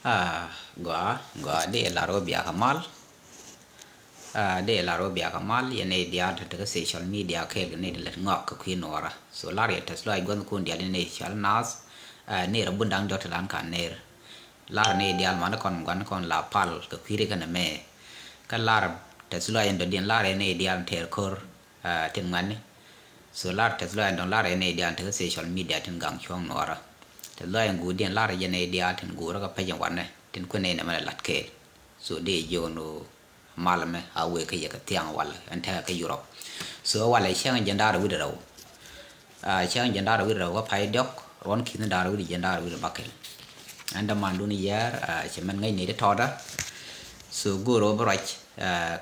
Gua de la robia kamal de la robia kamal yene dia de social media ke ne de ngak ko kinora so la ya tas la gon kun dia ne social nas ne rabundang dot lan kan ne la ne dia man kon la pal ko kire kan me kan la tas la en do din la ne dia ter kor tin man so la tas la don la ne dia de social media tin gang chong nora te la en gudien la re ne dia tin gura ka pa yan wan ne tin ko ne na ma lat ke so de jono malame awe ke ya ka tiang wal anta ka Europe so wala chang jandara wi daw chang jandara wi daw ka pai dok ron kin dara wi jandara wi bakel anda mandu ni yar cheman ngai ne de thoda so goro brach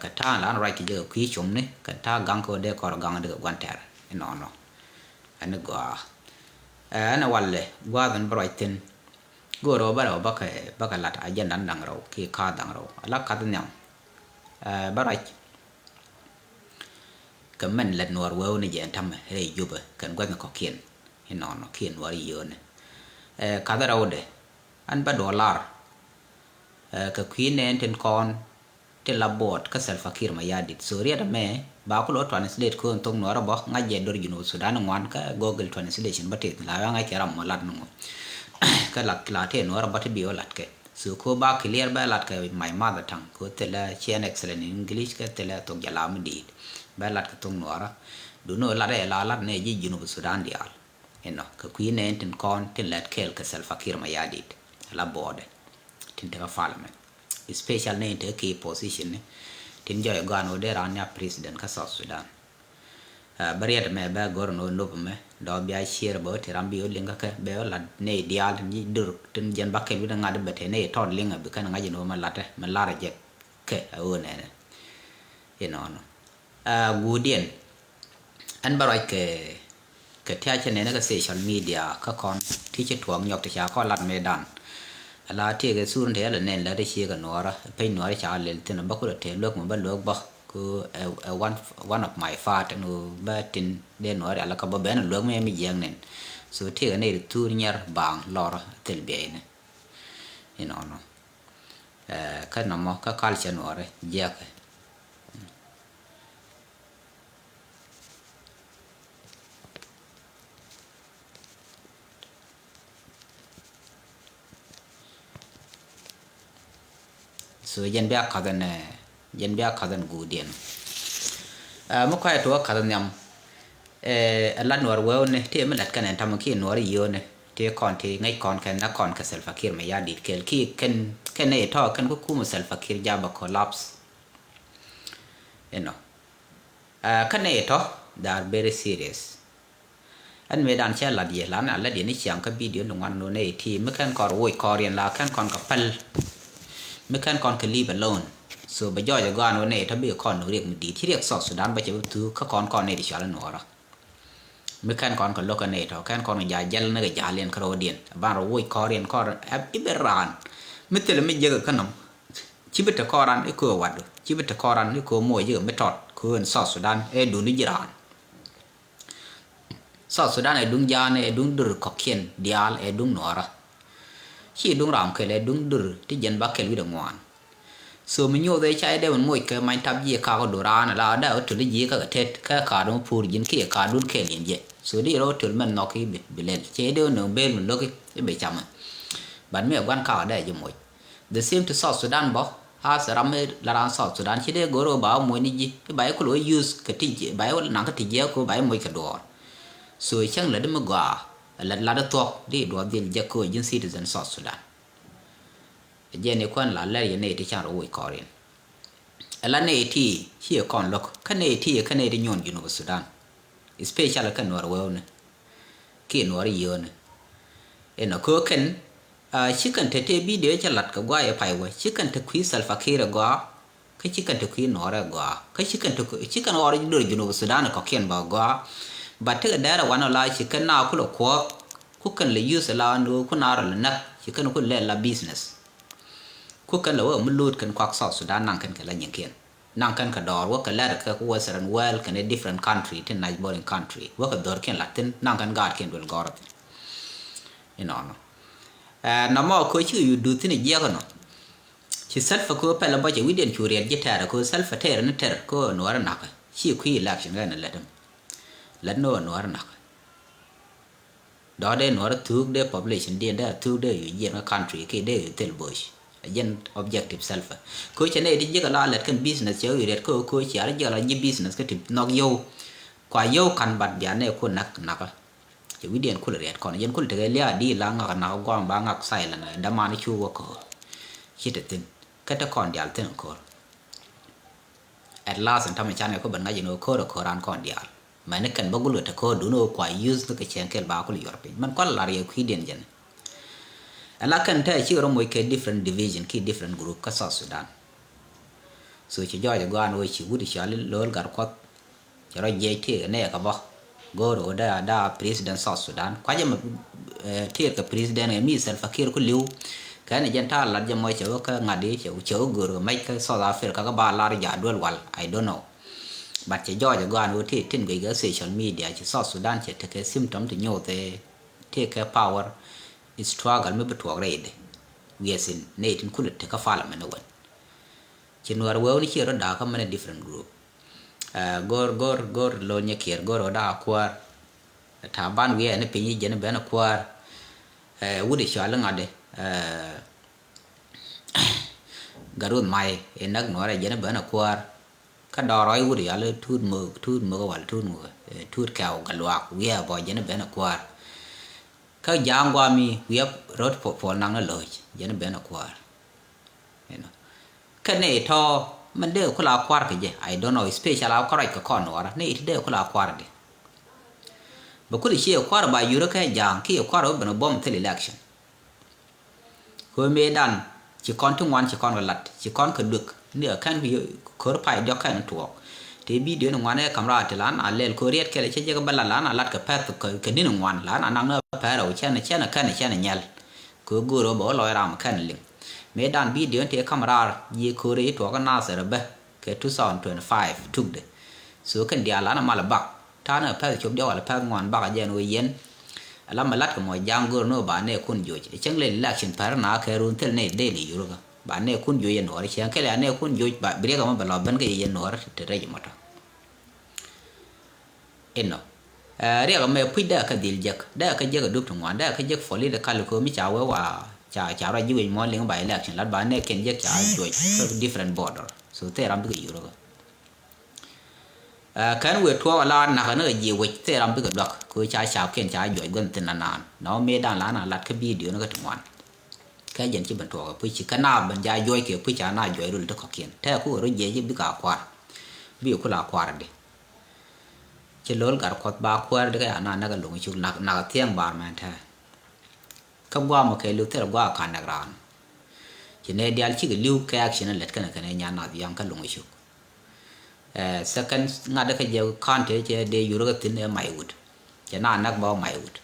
ka ta lan right je ku chum ne ka ta gang ko de kor gang de wanter no no an go ana walle gwadan brighton goro baro baka lat ajanda ndang raw ki ka dang raw ala ka nyam barach kamen lat nor wew ni jen tam hey juba kan gwan ko kien no no kien wari yone ka da rawde an ba dollar ka queen en ten kon te labot ka self fakir ma yadit soria da me ba ko lo translate ko tong nora bo ngaje dor jino sudan ngwan ka google translation batit la nga kiram mo lat no ka lat la te nora bat bi lat ke so ko ba clear ba lat ke my mother tongue ko tela chen excellent in english ka tela to jalam di ba lat ka tong nora du no la re la lat ne ji jino sudan dial eno ka queen en ten kon te lat kel ka self fakir ma yadit la bode tin te ka falme special ne te key position ne tin joy gano de rania president ka South Sudan bariat me ba gorno no me do bia share bo te rambi o linga ka be la ne dial ni dur tin jen bakke bi ngade bete ne ton linga bi kan ngaji no ma late ma lara je ke o ne no gudien an barai ke tia chene ne ka social media ka kon ti che tuang yok te cha ko lat me dan ala te ke sun de la nen la de chi ga nora pe nora cha le tin ba ko te lok mo ba lok ba ko one of my fat no ba tin de nora ala ka ba ben lok me mi jeng nen so te ga ne tu nyar bang lora tel be ne no ka no mo ka kal cha nora je ka so jen bia kadan gudien mo kwa to kadan yam ala nor wone te me lat kan tam ki nor yone te kon te ngai kon kan na kon ka self fakir me yadit kel ki ken ne to kan ko kuma self fakir jaba collapse kan ne to dar very serious an me dan cha la die lan ala die ni chiang ka video no wan no ne ti me kan kor woi korien la kan kon ka pal me kan kon ka leave alone so ba jo ga no ne ta bi kon no riek mi di ti riek South Sudan ba che tu ka kon ne di chala no ra me kan kon ka lo ka ne to kan kon ja jel na ga ja len ka ro dien ba ro woi korien kor iberan me tele me je ga kanam chi beta koran e ko wadu chi beta koran e ko mo je me tot ko en South Sudan e du ni jiran South Sudan e dung ja ne e dung dur ko kien dial e dung nora chi dung ram ke le dung dur ti jen ba kel wi da ngwan so mi nyo de chai de mon moy ke mai tab ye ka ko duran la da to li ye ka tet ka don pur jin ki ka dun ke lin je so di ro tul men no ki bi len che de no bel mon lo ki be chama ban me gwan ka da je moy the same to South Sudan bo ha saram la ran South Sudan chi de goro ba moy ni ji ba ko lo use ka ti je ba wal nan ka ti je ko ba moy ka do so chang la de ma gwa la da to di do dil je ko jin citizen South Sudan je ne kon la la ye ne ti chan ro wi korin ala ne ti hi kon lok ka ne ti ka ne di nyon jinu Sudan especially kan nor wone ki nor yone eno ko ken chicken te video cha lat ka gwa e pai wa chicken te kwi salfa kira gwa ka chicken te kwi nor gwa ka chicken or jinu Sudan ko ken ba gwa but te da ra wana la chicken na ku lo ku kan le use la no ku na ra na chicken ku le la business ku kan lo mu lut kan kwak South Sudan nan kan ka la nyen ken nan kan ka dor wa ka la ka ku western well kan a different country tin neighboring country wa ka dor ken latin nan kan gar ken dol gor no nó mà coi chứ you do thế này gì cái nó chỉ self ko pe la ba che widen churian je tara ko self ter ne ter ko no ara nak chi khu election ga na ledam lad no no ara nak đó đây nó thuộc de population de da thuộc de yu yen country ke de tel bush again objective self ko che ne di je la let kan business che yu ret ko che ara je la ji business ke tip nok yo kwa yo kan bat ya ne ko nak che widen ko ret ko yen ko te le di la nga na ko ba nga sai la na da ma ni chu ko hitatin kata kon dial ten ko at last and tama chane ko ban ngaji no ko ran kon dial mane kan bagulu ta ko duno kwa use to ke chenkel ba ko yorpe man ko la re ku den jen ala kan ta chi ro moy ke different division ki different group ka South Sudan so chi joje go an we chi wudi chal lol gar ko ro je te ne ka ba go ro da president South Sudan kwa je te ka president mi Salva Kiir ko liu cái này dân ta là dân mọi chỗ cái ngã đi chỗ gửi mấy cái South Africa các bà la giả đuôi wall I don't know but chỉ do cho gan ở thì trên cái social media chỉ South Sudan chỉ cái symptom thì nhiều thì cái power is struggle mới bị thuộc đấy we are in need in kulit cái pha là mình nói chỉ nói well ni chỉ rồi đã có mấy different group gor lo nhẹ kier gor đã qua thà ban we này pin gì nó bên qua udi cho là ngã đấy garun mai enak no ra jena bana kwar ka doroi wuri ale tud mo wal tud kaw galwa wiya bo jena bana kwar ka jangwa mi wiya rot po nang na loj jena bana kwar ka ne to man de ko la kwar ke je I don't know special a correct ka kon wara ne it de ko la kwar de ba ko li kwar ba yuro ka jang ki kwar bana bom tel election ko medan chỉ con tung ngoan chỉ con lật chỉ con cần được nửa khăn vì khởi phải do khăn thuộc thì bi đứa ngoan này camera thì lán lên Korea cái này cái bala lán lật cái pet cái đi ngoan lán năng nó pet rồi chen này khăn này nhel cứ guru bỏ lòi ram khăn liền medan bi đứa thì camera ye Korea thuộc cái na sẽ be cái 2025 thuộc đấy số cái dia lán mà là bạc ta nó pet chụp đó là pet ngoan bạc giờ nuôi yên làm mà lát cái mọi giang guru nó bán này kun doj chẳng lên election par na cái run tel này daily yuru ka bán này kun doj yên hori chẳng cái này kun doj ba bria ka mà bala ban cái yên hori te rej mata eno ria ka me pui da ka dil jak duk tungwan da ka jak foli da kal ko mi chawa wa cha ra jiwe mo ling ba election lát bán này ken jak cha doj different border so te ram cái yuru ka kan we thua la na ka no ji we te ram bi ka dok ko cha cha ken cha yoi gon tin nan no me dan la na lat ka bi dio no ka twan ka yen chi ban thua ka pu chi kana ban ja yoi ke pu cha na yoi ru to ka ken te ku ro je ji bi ka kwa bi ku la kwa de che lol gar kot ba kwa de ka na ka long chu na thiang bar man tha ka gwa ma ke lu te gwa ka na ran chi ne dial chi ke lu ka action let ka na nya na yang ka long chu second ngada ka je kante je de yuro ka tin mai wood je na nak ba mai wood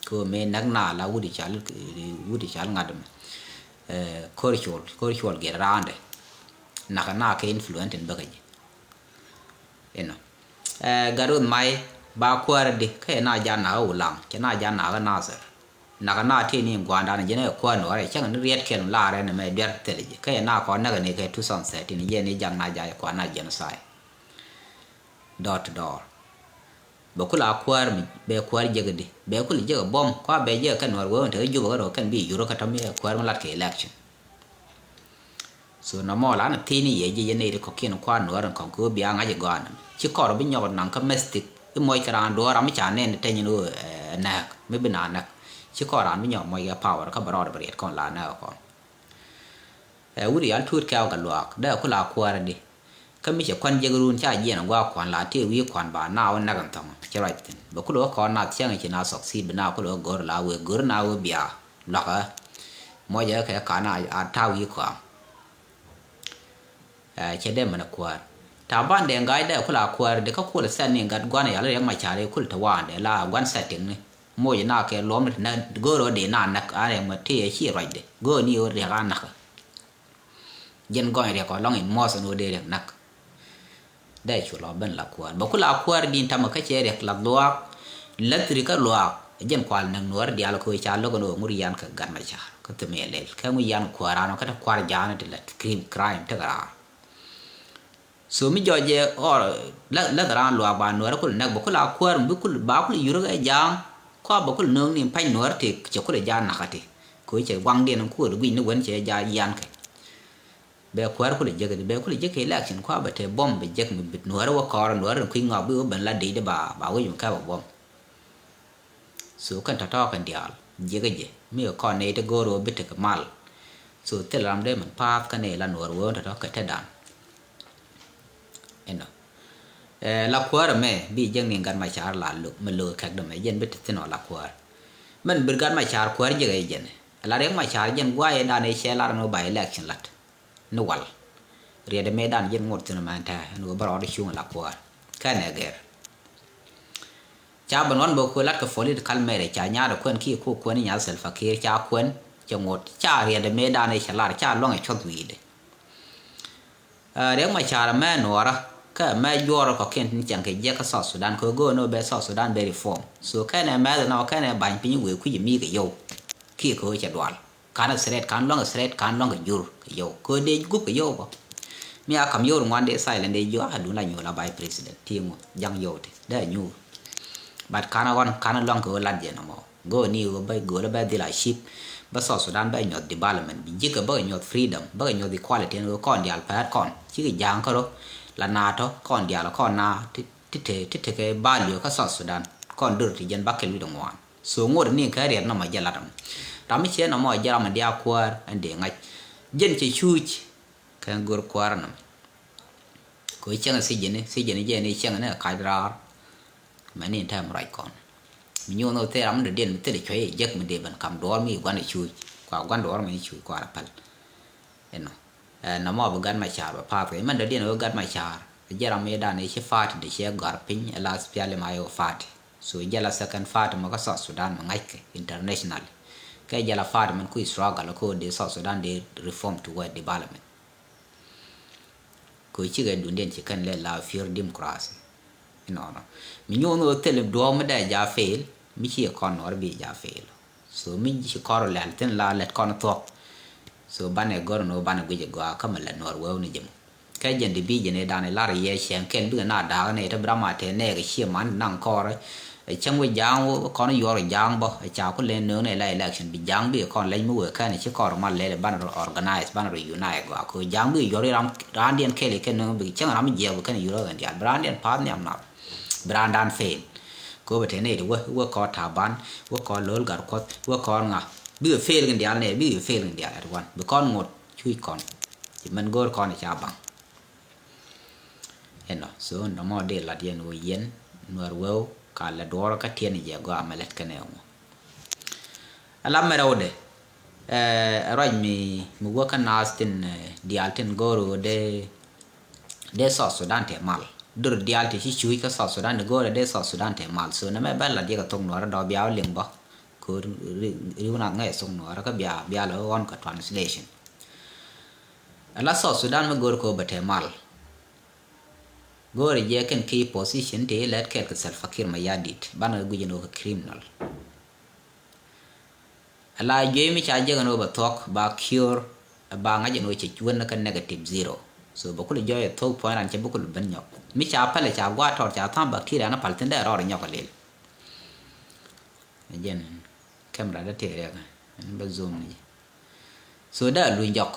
ko me nak na la wudi chal ngada korchol ge rande na ka influence en bagaje eno garun mai ba kwar de ka na ja na ulang je na ja na ga nasar na te ni gwanda na je na ko no re chang ni riet ken la re na me der tele ka na ko na ga ne ka 2007 ni je ni jang na ja ko na je na sai door to door bakula kwar mi be kwar jegede be kul jega bom kwa be je kan war won te ju ba ro kan bi yuro ka tammi kwar ma lat ke election so no mo la na tini ye je ne de ko ken kwa no ran kon ko bi anga je gon ci ko ro bi nyob nan ka mestic e moy kran do ram cha ne te nyino na me bi na nak ci ko ran bi nyob moy ga power ka baro ba ret kon la na ko wuri al tut ka ga luak da kula kwar di kami che kwan je grun cha yen gwa kwan la te wi kwan ba na on na kan tong che right tin ba ku lo ko na chiang che na sok si bna ku lo gor la we gor na we bia la ka mo je ka na a ta wi ko che de mana kwar ta ban de ngai da ku la kwar de ka ku la san ni gat gwan ya le yang ma cha le ku ta wa de la gwan setting ni mo je na ke lom na goro de na na a re ma te chi right de go ni o re ga na ka jen go re ko long in mo so no de re naได้ชัวร์เราเป็นหลักควรบอกคุณหลักควรดินทำมาแค่เฉลี่ยหลักลวกลัตริกาลวก jen kwal nang nuar dial ko cha lo ko nguri yan ka gan ma cha ko te mele ka ngi yan kwara no ka ta kwar jana de la crime ta gara so mi joje or la dran lo ba nuar ko nak bo ko la kwar bu ko ba ko yuro ga jang ko bo ko nang ni pan nuar te che ko le jan nakati ko che wang de nang ko ru ni won che ja yan ka be kwar ko le je be ko le je ke election ko ba te bom be je mi bit nuar wa ko nuar ko ngob bu ban la de ba wo yum ka ba bom so kan ta kan dial je mi ko ne te goro bit ka mal so te lam de man pa ka ne la nuar wo ta ka te dan eno la kwar me bi jeng ni gan ma char la lu me lu ka de me jen bit te no la kwar man bir gan ma char kwar je ga jen la re ma char jen gwa e dan e che la no ba election lat no wal re de me dan jen ngot te man ta no baro de chung la kwar ka ne ger cha ban wan bo ko lat ka foli de kal mere cha nya da kwen ki ko ni nya sel fakir cha kwen cha ngot cha re de me dan e chalar cha long e chot wi de re ma cha ma no ra ka ma yoro ko ken ni chang ke je ka South Sudan ko go no be South Sudan be reform so ka ne ma no ka ne ban pin we ku mi ke yo ki ko cha dwal kana sret kan long sret kan long ke yur ke yo ko de gu ke yo bo mi a kam yor ngwan de silent de yo adu la nyola by president timo jang yo te da nyu but kana long ko la je no mo go ni go la ba de la ship ba South Sudan ba nyot development bi jika ba nyot freedom ba nyot equality no kon dial pa kon chi ke jang ko la na to kon dial kon na ti ke ba yo ka South Sudan kon dur ti jen ba ke lu ngwan so ngor ni ka re no ma jala ram che no mo jara ma dia kwar ande ngai jen che chuch kan gor kwar no ko chang si jene je ne chang na ka dra ma ni ta mo rai kon mi nyo no te ram de den te de chwe jek mi de ban kam dor mi gwan chu kwa gwan dor mi chu kwa pal eno na mo ba gan ma char ba pa pe man de den o gan ma char jara me da ne che fat de che gar pin la spiale ma yo fat so jala second fat mo ka South Sudan ma ngai ke international ke jala fat man ku struggle ko de South Sudan de reform toward development ko chi ga dun den che kan le la fear democracy no mi nyo no tele do ma da ja fail mi chi kon or bi ja fail so mi chi kor la ten la let kon to so bane gor no bane guje go kama la nor wo ni jem ka jen de bi jene dane la ye shen ken bi na da ne ta brama te ne ga chi man nang kor e chang we jang wo kon yo ro jang bo e cha ko le no ne la election bi jang bi kon le mu we ka ne chi kor ma le ban ro organize ban ro unite go ko jang bi yo ram dien kele ken no bi chang ram je wo kan yo ro gan dia brandien pa ne am na brandan fail ko bete ne wo ko taban wo ko lol gar ko wo ko nga bi fail gan dia ne bi fail gan dia at one bi kon ngot chui kon ti man gor kon cha bang eno so no mo de la dien wo yen nor wo ka la dor ka tien je go amalet ka ne mo ala merode raj mi wo ka nastin dialten goro de South Sudan te mal dur dial te chi chui ka South Sudan go de South Sudan te mal so na me ba la dia ka tong nor do biao ling ba ko ri na ngai song nor ka bia lo on ka translation ala South Sudan me go ko ba te mal go re je ken key position te let kel ka sel fakir ma yadit bana gu jeno ka criminal ala je mi cha je no ba tok ba cure ba nga je no che chun ka negative zero so bokul joy to point an che bokul ban nyok mi cha pale cha gwa tor cha tham bacteria na palten da ro nyok lel jen camera da te re ba zoom ni so da lu nyok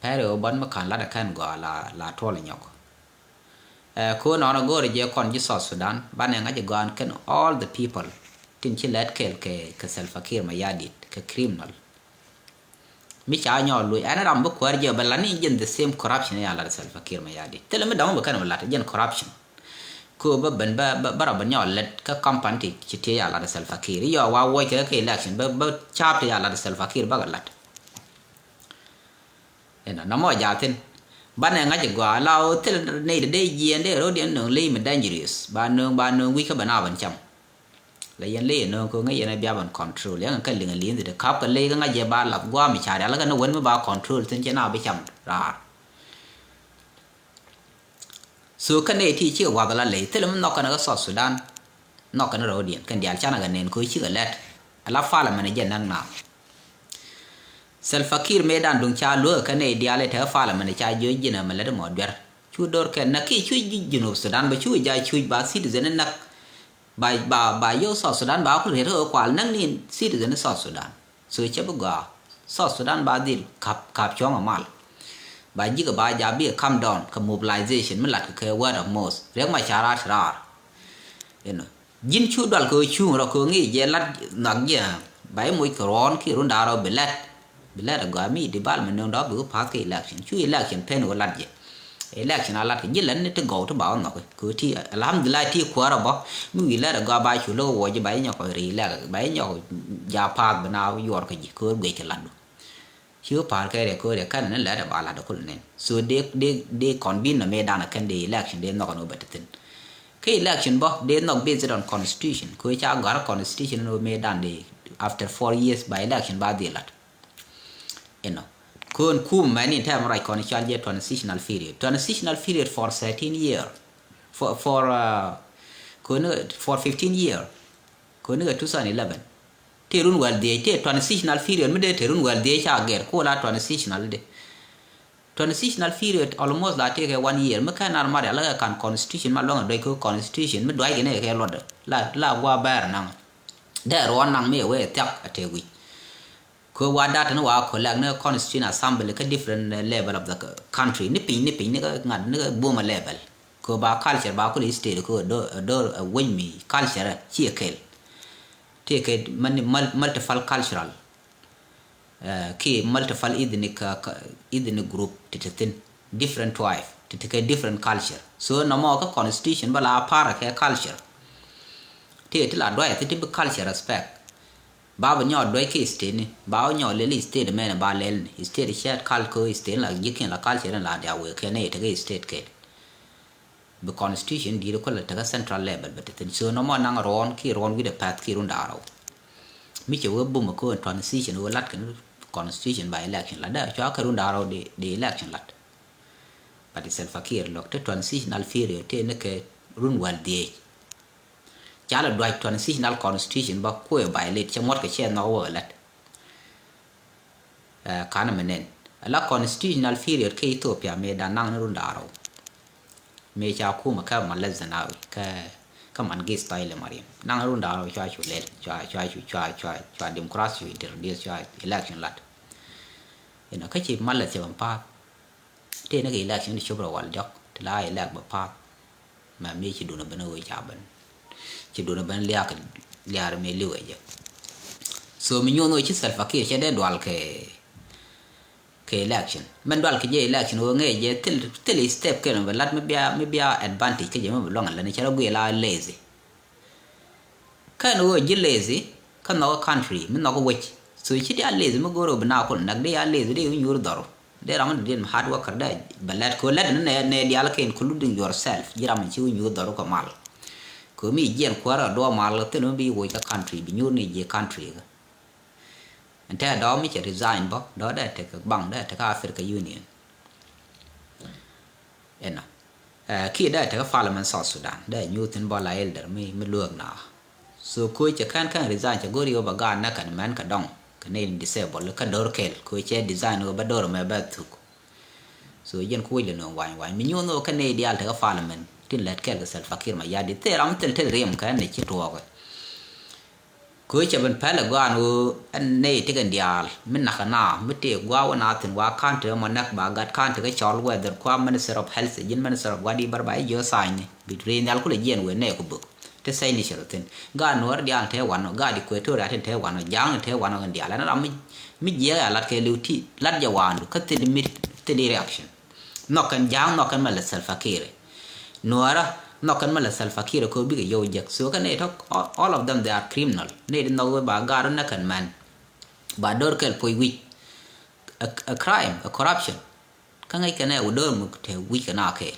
pare o ban ma kan la da kan go la to le nyok ko no no go re je kon ji South Sudan ban nga je gan ken all the people tin chi let kel ke self fakir ma yadit ke criminal mi cha nyo lu ana ram bu kwar je balani jen the same corruption ya la self fakir ma yadit tele me dam ba kan la jen corruption ko ba ban ba ra ban nyo let ka company chi te ya la self fakir yo wa wo ke election ba chap ya la self fakir ba lat ena na mo ja tin ban nga je gwa lao tel nei de yen de ro den no le me dangerous ba no wi ka bana ban cham la yen le no ko nga yen bia ban control yang ka ling lin de kap ka le nga je ba la gwa mi cha la ka no wen ba control tin che na ba cham ra so ka ne ti chi wa la le tel no ka na South Sudan nọ kan ro dien kan dial chana ganen ko chi galet ala fala man jen nang na Salva Kiir medan dung cha lo kan e diale ta fala man cha jo jina malade mo der chu dor ken na ki chu jinu Sudan ba chu ja chu ba citizen nak ba yo South Sudan ba ko re ro kwal nang ni citizen South Sudan so che ba South Sudan ba dil kap chong amal ba ji ga ba ja bi come down ka mobilization man lat ka word of mouth rek ma chara rar jin chu dal ko chu ro ko ngi je lat nak ya ba mo kron ki run da ro belat ga mi di bal men do bu pa ke election chu election pen o lat je election ala ke jilan ne to go to ba no ko ti alhamdulillah ti ko ra ba mi la ga ba chu lo wo je ba nya ko ri la ba nya ja pa bana yor ka ji ko be ke lan chưa phải cái này coi để cái này là bảo là đượcคนnên so they convene the medan kan the election they not gonna better thing cái election bo they not based on constitution coi cha gar constitution no medan de after 4 years by election ba de lat kon kum many time right constitution ye transitional period for 13 year for 15 year ko ne 2011 terun wal de te transitional period me de terun wal de cha ger ko la transitional period almost la take 1 year me kan armar la kan constitution ma long de ko constitution me dwai ne ke lod la wa bar nang de ron nang me we tak ate wi ko wa data no wa ko la ne constitution assembly ka different level of the country ni pin ne ga ngad ne bo ma level ko ba culture ba ko state ko do win mi culture chi kel take a multiple cultural multiple ethnic group to different tribe to take a different culture so no more constitution bala para ke culture te la do ya te culture respect baba nyo do ke state ni ba nyo le state men ba le ni state shared culture state la yikin la culture la dia we ke ne te state ke the constitution di ko la ta central level but then so no more nang ron ki ron with the path ki run daro mi che we bum ko transition we lat kan constitution by election la da cha ka run daro de election lat but it's Salva Kiir lok te transitional period te ne ke run wal de cha la do transitional constitution ba ko by let che mot ka che no we lat kana menen la constitutional period ke Ethiopia me da nang run daro me cha ku ma ka ma lazanawi ka man ge style mariam nang run da ro cha chu le cha democracy introduce cha election lat ka chi mal la che ban pa te na ge election chu bro wal jok la elect ba pa ma me chi du na ban we cha ban chi du na ban liar me liwe je so mi nyono chi Salva Kiir che de dwal ke election men dal ke election o nge je til step ke no lat me bia advantage ke je me long la ne chara gu la lazy kan o je lazy kan no country me no go wech so chi dia lazy me goro bna ko nak dia lazy de yur daro de ram de hard worker da balat ko lad ne dia la ke including yourself jiram chi yur daro ko mal ko mi jen ko ra do mal te no bi wo ka country bi nyur ni je country ante đó mi che resign bo đó da te ka bang da te ka Africa Union ki da te ka parliament South Sudan da new tin bo la elder mi luog na so ko che kan resign che gori oba ga na kan man ka dong ka ne disable ka dor kel ko che design o ba dor me ba tu so yen ko le no wan mi nyono ka ne dial te ka parliament tin let kel ka Salva Kiir ma ya di te ram tel rem ka ne chi to ko che ban pala gwan o ne te kan dial min nakana mite gwa wana tin wa kan te manak ba gat kan te ka chol weather kwa minister of health jin minister of wadi barba jo sign between dal ko le jen we ne ko bu te sai ni sheroten ga nor dial te wano ga di ko to ra te wano jang te wano gan dial na mi je ala ke luti lat ja wandu ka te mi te reaction no kan jang no kan mal Salva Kiir nora no kan mala Salva Kiir ko bi yo jak so kan it all of them they are criminal ne no ba gar na kan man ba dor kel poi wi a crime a corruption kan ai kan e odor mu te wi kana ke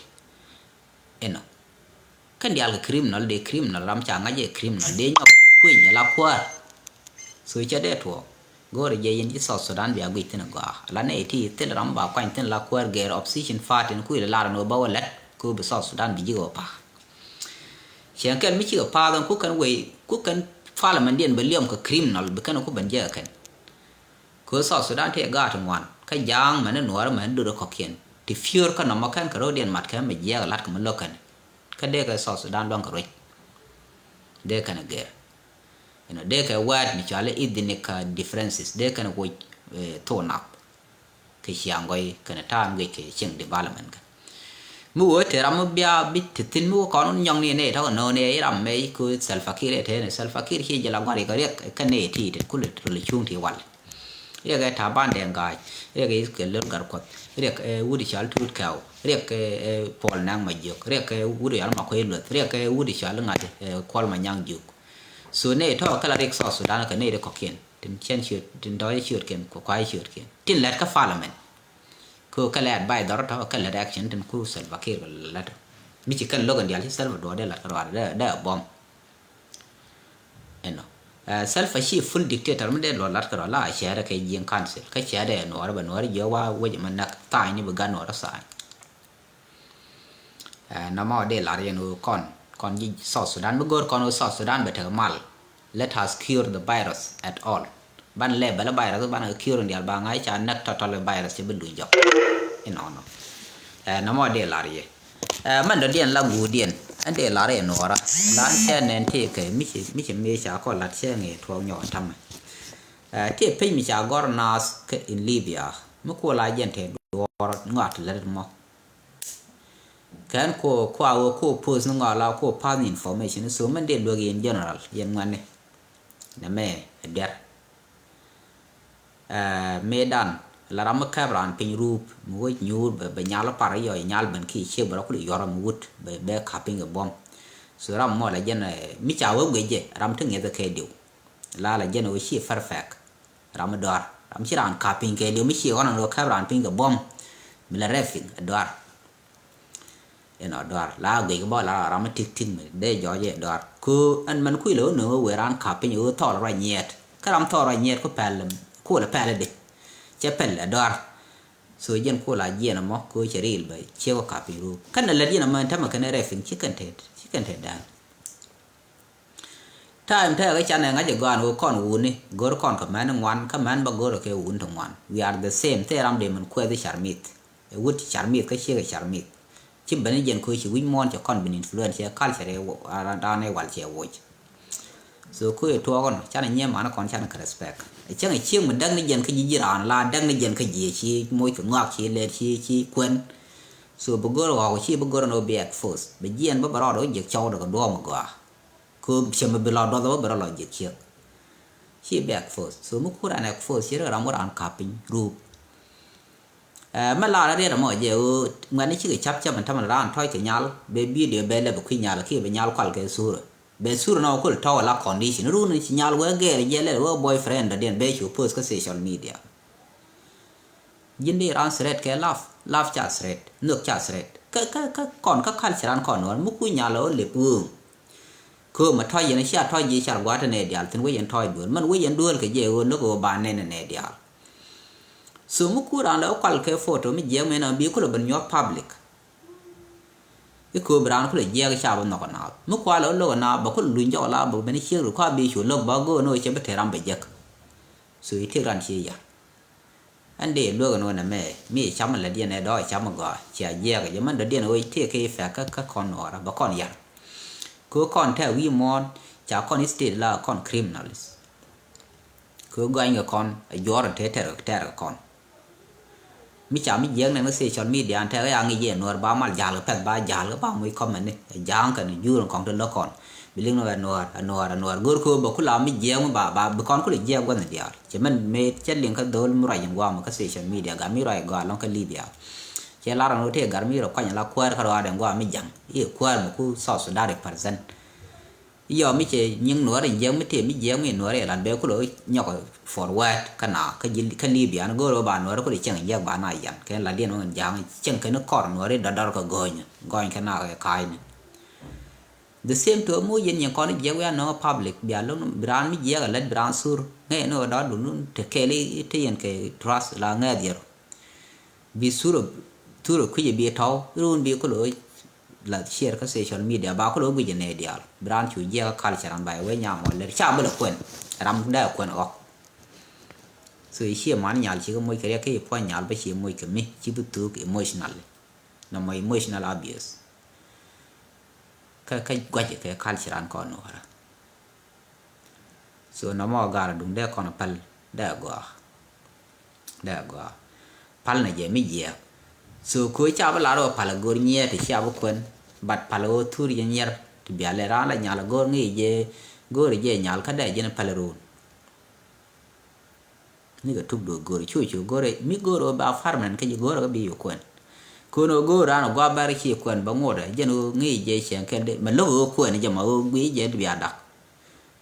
kan dial criminal de criminal ram cha nga je criminal de nyop kuin la kwa so cha de to gore je yin South Sudan bi agui tin go la ne ti tel ram ba kwan tin la kwa ger opposition fat in ku la no ba wala ko bi South Sudan bi go pa chen kan mi chi pa dan ku kan parliament den belium ka criminal be kan ku ban je kan ko South Sudan te ga ta ngwan ka jang man nuar man du ko kien ti fior ka no makan ka rodien mat ka me je lat ka man lokan ka de ka South Sudan long ka roi de kan ge de ka wat mi chale idine ka differences de kan wo to nak ke xiang goi kan ta ngai ke cheng development ka mu te ram bia bit tin mu kon nyong ni ne tho no ne ram me ku Salva Kiir te ne Salva Kiir hi je la ngari ka rek ka ne ti te ku le chung ti wal ria ga ta ban den gai ria ga ke le gar kot ria ke wudi chal tut kaw ria ke pol nang ma juk ria ke wudi al ma ko lut ria ke wudi chal ngade kol ma nyang juk so ne tho kala rek South Sudan ka ne de ko ken tin chen chut tin doi chut ken ko kwai chut ken tin let ka parliament ko kala bai dor tho kala action tin ku Salva Kiir la mi ci kan logan dial ci Salvador de la ka da bom eno Salva shi full dictator mun de lo lat ka la share ka yin council ka share no arba no yo wa waje man nak ta ni bu gan no sa na ma de la re no kon ji South Sudan bu gor kon South Sudan be ta mal let us cure the virus at all ban le bala virus ban cure ndial ba ngai cha nak total virus be du job eno no na ma de la re man do dien la gu dien ande la re no ra la che nen te ke mi che me cha ko la che nge tho nyo tam te pe mi cha gor nas ke in Libya mo ko la yen te do ngat le mo kan ko post no la ko pass information so man de lo in general yen ngane na me der medan la ram ka bran pin rup mo nyu be nyal par yo nyal ban ki che bra ku yo ram wut be kaping bom so ram mo la jen mi cha wo ge ram tu nge ke diu la jen wo chi farfak ram dor ram chi ran kaping ke diu mi chi on no ka bran pin ga bom mi la refing dor eno dor la ge bo la ram tik tik me de jo je dor ku an man ku lo no we ran kaping yo to ra nyet ka ram to ra nyet ko pel ku la pel de che pel dor so jen ko la jen mo ko che ril ba che ko kaping ru kan la jen ma ta ma kan refing chi kan te da time ta ga chan nga je gan wo kon wu ni gor kon ka man ngwan ka man ba gor ke wu to ngwan we are the same te ram de man ko de charmit e wut charmit ka che ga charmit chi ban jen ko chi win mon che kon bin influence ya culture e ara da ne wal che wo so ko e to kon chan nye ma na kon chan ka respect e chen e chieng man dang ni jen ka ji ran la dang ni jen ka ji chi moi ka ngak chi le chi kwen so bu gor wa chi bu gor no be at first be jen ba ro do je chaw do do ma ga ko chema be la do do ba lo je chi back first so mu ku ran at first chi ra mo ran kaping ru ma la re ra mo je o ngani chi chap chap man tam ran thoi ke nyal be bi de be le bu ku nyal ki be nyal kwal ke sur be sur no ko to la condition ru ni chi nyal we ge je le wo boyfriend da den be chu post ka social media jindi ran sret ke laf cha sret nuk cha sret ka kon ka khal charan kon no mu ku nyalo le pu ko ma thoi yen sha thoi ji char wa ne dial tin we yen thoi bun man we yen duol ke je o no ko ba ne dial so mu ku ran la kwal ke photo mi je me na bi ko ban yo public e ko bran ko le je ga sha ba no ko na mu kwa lo na ba ko lu jo la ba ben chi ru kwa bi chu lo ba go no che be te ram be je so i te ran chi ya ande lo ga no na me mi cham la dia ne do cham go cha je ga man do dia no i te ke fa ka kon no ra ba kon ya ko kon ta wi mon cha kon state la kon criminals ko ga nga kon yor te kon mi cha mi jeng ne social media ta ga ngi je no ba mal jal pa ba jal ba mu comment ne jang kan ju ron kon to kon biling no gor ko ba kula mi jeng ba kon ko le je go ne dia che man me chen ling ka dol mu ra yang wa ma ka social media ga mi ra ga lon ka libya che la ran te gar mi ro kwa la kwar ka ra den wa mi jang e kwar mu ku South Sudan represent yo mi che nying no re jeng mi te mi jeng mi no re lan be ko lo nyok forward kana ka jil ka libya no go ba no ko le cheng ye ba na yan ke la den on jang cheng ke no kor no re da ka gonya kana ka kai ni the same to mo yen yang kon je we no public bia lo bran mi je ga let bran sur nge no da du nun te ke le te yen ke trust la nge dir bi sur turo ku je bi taw run bi ko lo la share ka social media ba ko go jene dial bran chu je ka culture an bai we nya mo le cha bela kwen ram da kwen ok so shi man nyal chi ko moy kare ke po nyal ba shi moy ke mi chi bu tu emotional na mo emotional abuse ka gwa je ke culture an ko no ra so na mo gara dum de ko na pal da go pal na je mi je so ko cha ba la ro pal gor nye te cha bu kwen bat pal o tur ye nyer to bi ale ra la nyala gor ngi je gor je nyal ka da je na pal ro ni ga tub do gor chu gor mi gor ba farman ke je gor ga bi yo kwen ko no gor an gwa bar chi kwen ba ngora je no ngi je chen ken de ma lo kwen je ma o gwi je bi adak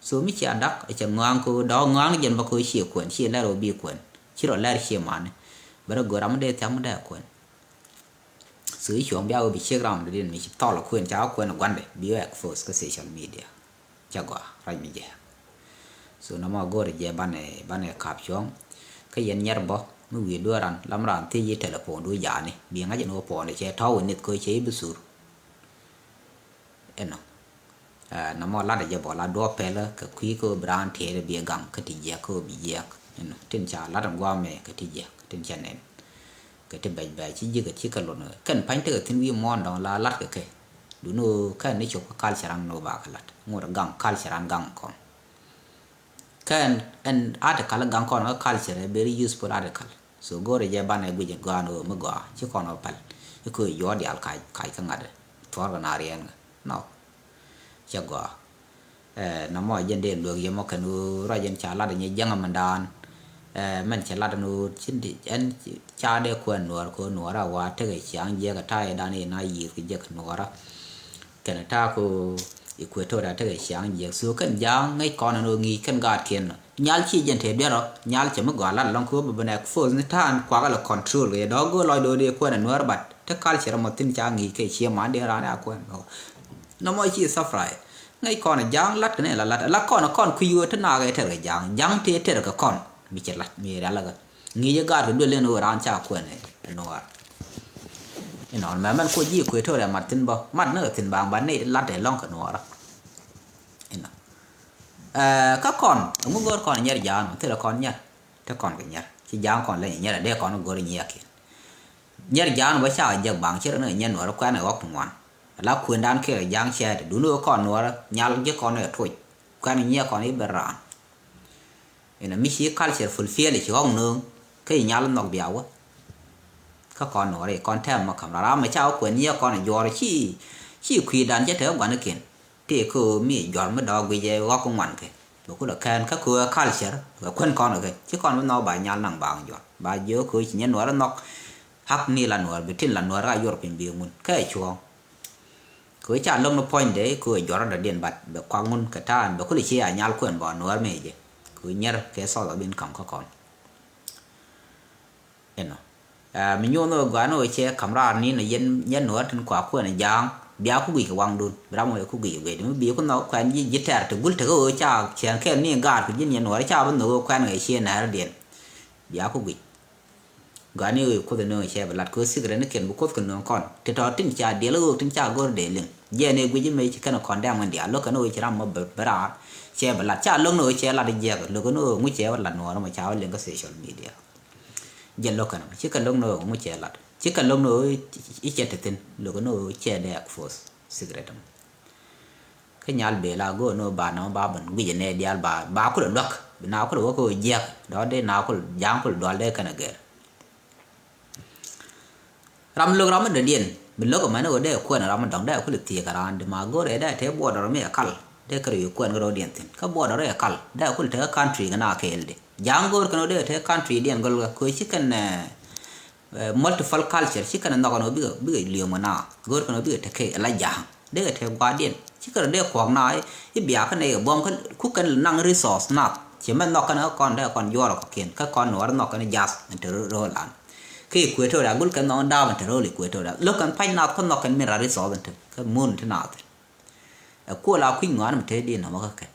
so mi chi adak e cha ngang ko do ngang je ba ko chi kwen chi la ro bi kwen chi ro la chi man ba ro gor am de tam da kwen sử dụng bao bị chia làm để mình to là khuyên cháu khuyên là quan để bio expose cái social media cho quả rồi mình về so nó mà gọi là ban này cặp xuống cái dân nhật bỏ mới vì đua rằng làm thì gì telephone đuôi giả này biến cái nó phone này che thâu nít coi chế bị sụt em nó mà là để bỏ là đua pela cái quý cô brand thế là bị găng cái gì vậy cô bị vậy trên trả là đằng qua mẹ cái gì vậy trên chân này cái tên bài bài chỉ cái chỉ cái luôn cái bánh từ thiên vi mòn đó là lát cái đúng nó cái này chụp cái serang nó bạc lát ngồi găng cái serang găng con cái anh ada cái găng con cái serang very useful ada cái so gore je ban này bây giờ gano mà gwa chứ còn nó pal cái yo đi al cái cái ngada for cái narian no chứ gwa nó mà dân đen được giờ mà cái nó ra dân trả là để như dân mình đàn mình chỉ là nó chính thì anh cha để quên nuôi cô nuôi ra qua thế cái sáng giờ cái thay đàn này nay gì cái giờ cái nuôi ra cái này ta cô quên thôi đã thế cái sáng giờ số cái giang ngay con nó nghĩ cái gạt tiền nhal chi dân thế biết rồi nhal chỉ mới gọi là long cô bên này phô nên ta qua cái là control cái đó cô lôi đồ đi quên nuôi ra bát thế cái chỉ là một tin cha nghĩ cái chia mà để ra đã quên nó mới chỉ suffer ngay con này giang lát cái này là lát con khuya thế nào cái thế cái giang thế cái con mi celat mi ralaga ngi je gar do len ora ancha ko ne no ino ma man ko ji ko to da martin ba mat ne tin bang ban ne lat de long ka no ra ino ka kon mu gor kon nyer ja no te la kon nyer te kon ga nyer ci jang kon le nyer de kon gor nyer ki nyer ja no ba cha je bang che ne nyen no ra kwa ne ok ngwan la ku ndan ke jang che de du no kon no ra nyal je kon ne thôi kwa ne nyer kon ni beran ina mi shi culture fulfill chi hong nương cái nhà lần nọc béo á các con nó đây con thêm mà cầm ra mà cháu quên nhia con này giò chi khui đàn chết thế quản nó kiện thì cứ mi giò mới đo quy về góc công ngoan cái bố cũng là khen các cô culture và quên con rồi chứ con nó bài nhà năng bằng giò bà nhớ cứ chỉ nhớ nó nọc hắc ni là nó bị tin là nó ra Europe biển mun cái chuông cứ chả lông nó point đấy cứ giò ra điện bật được quang mun cái ta bố cũng là chia nhà quên bỏ nó mày vậy cứ nhớ cái sau đó bên cạnh các con mình nhớ nó gọi nó che camera ní là dân dân nữa trên quả của này giang béo cũng bị cái quăng đun béo mới cũng bị vậy mới béo con nó quen gì giết thẻ từ bút từ cái cha chèn cái ní gạt cái dân nữa cha vẫn nó quen người xe này điện béo cũng bị gọi nó có thể nó che và lát cứ xí cái nó kiện bút cốt cái nó con thì đó tính cha để lâu tính cha gọi để liền giờ này cái gì mấy cái nó còn đang mình để lúc cái nó chỉ làm một bữa ra che và lát cha lúc nó che là đi giờ lúc nó mới che và lát nó mà cháu lên cái social media giờ lúc cái chỉ cần lúc nó mới che lát chỉ cần lúc nó ít che tin lúc nó che đẹp force cigarette cái nhà bể là go nó bà nó bà bẩn bây giờ này đi bà có được nào có được cái giờ đó để nào có giang có được để cái này ram lúc ram mình điền mình lúc mà nó để quên ram mình đóng để có được tiền cả anh mà go để để thế bộ đó mới call để cái quên cái điền tin cái bộ đó để call để có được country cái nào cái đi giang go cái nó để thế country điền go cái chỉ cần multiple culture chỉ cần nó bị liều mà nào go cái nó bị thế cái là giang để thế qua điền chỉ cần để khoảng nào cái bia cái này bom cái khu cái năng resource nào chỉ mà nó cái nó còn để còn vô là có kiện các con nó cái nó jazz từ rồi làm khi quay thôi đã gul cái nó đau mình từ rồi quay thôi đã lúc cái phải nào con nó cái mình ra resource từ cái moon thế nào thì cô là khuyên ngón mình thế đi nó mà cái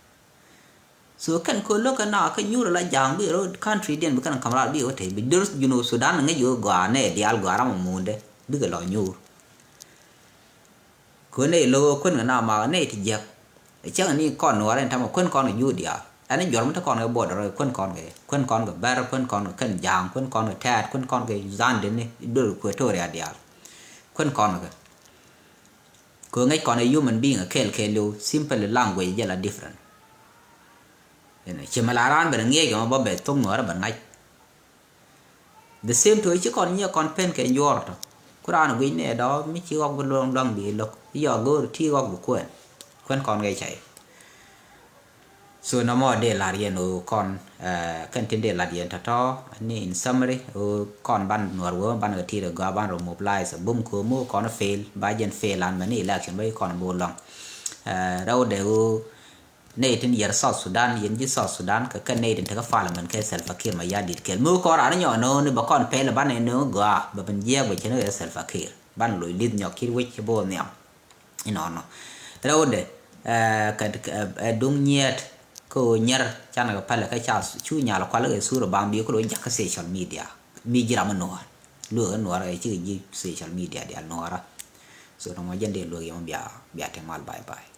số cái cô lúc cái nào cái nhu là giang bị rồi country điền bị cái camera bị có thể bị đưa you know Sudan ngay vừa gòa này đi al gòa ra một môn đấy biết cái loại nhu ko ne lo kun na ma ne ti je chẳng ni con nó lên thăm quân con ở du địa anh ấy dọn mất con ở bờ rồi quân con cái bar quân con cái cần giang quân con cái thẹt quân con cái gian đến này đưa quê thôi à địa quân con cái cứ ngay con ở human being ở kêu lu simple language là different nên chỉ mà là ran bên nghe cái mà bao bề tung nó là bên ngay the same thôi chứ còn như con pen cái yort Quran cái này đó mới chỉ học luôn đang bị lộc giờ go thi học của quân con gây chạy so no more de la rien o con kan tin de la rien ta to ni in summary o con ban nor wo ban ga ti ga ban ro mobilize bum ko mo con fail ba jen fail an mani election bai con bo long rau de o nei tin yer South Sudan yen ji South Sudan ka kan nei tin ta parliament ka Salva Kiir ma ya dit kel mo ko ra nyo no ni ba con fail ban ne no ga ba ban ye ba chen e Salva Kiir ban lo lid nyo kir wi bo ne ino no rau de ka dung nyet ko nyer chana ga pala ka cha chu nya la kwala ga sura bam bi ko lo jakka social media mi jira ma no lo no ara chi ji social media dia no ara so no ma jende lo yom bia te mal bye bye